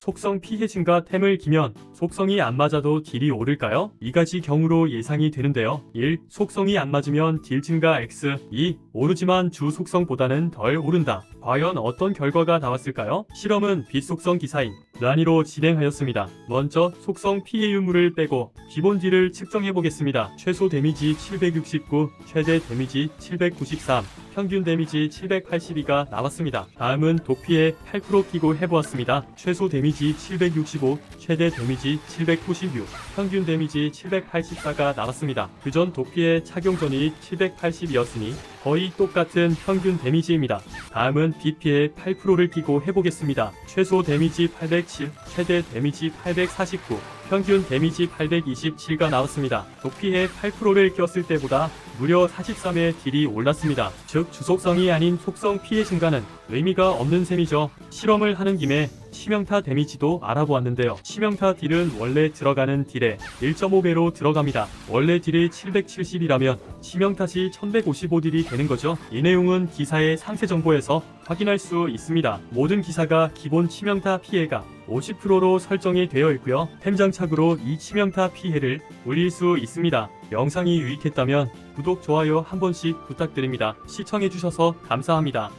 속성 피해 증가 템을 기면 속성이 안 맞아도 딜이 오를까요? 2가지 경우로 예상이 되는데요. 1. 속성이 안 맞으면 딜 증가 X. 2. 오르지만 주 속성보다는 덜 오른다. 과연 어떤 결과가 나왔을까요? 실험은 빛 속성 기사인 라니로 진행하였습니다. 먼저 속성 피해 유무를 빼고 기본 딜을 측정해 보겠습니다. 최소 데미지 769, 최대 데미지 793, 평균 데미지 782가 나왔습니다. 다음은 도피에 8% 끼고 해보았습니다. 최소 데미지 765, 최대 데미지 796, 평균 데미지 784가 나왔습니다. 그전 도피의 착용 전이 780이었으니 거의 똑같은 평균 데미지입니다. 다음은 BP에 8%를 끼고 해보겠습니다. 최소 데미지 807, 최대 데미지 849, 평균 데미지 827가 나왔습니다. 도피에 8%를 꼈을 때보다 무려 43의 딜이 올랐습니다. 즉 주속성이 아닌 속성 피해 증가는 의미가 없는 셈이죠. 실험을 하는 김에 치명타 데미지도 알아보았는데요. 치명타 딜은 원래 들어가는 딜의 1.5배로 들어갑니다. 원래 딜이 770이라면 치명타시 1155딜이 되는 거죠. 이 내용은 기사의 상세 정보에서 확인할 수 있습니다. 모든 기사가 기본 치명타 피해가 50%로 설정이 되어 있고요. 템장착으로 이 치명타 피해를 올릴 수 있습니다. 영상이 유익했다면 구독, 좋아요 한 번씩 부탁드립니다. 시청해주셔서 감사합니다.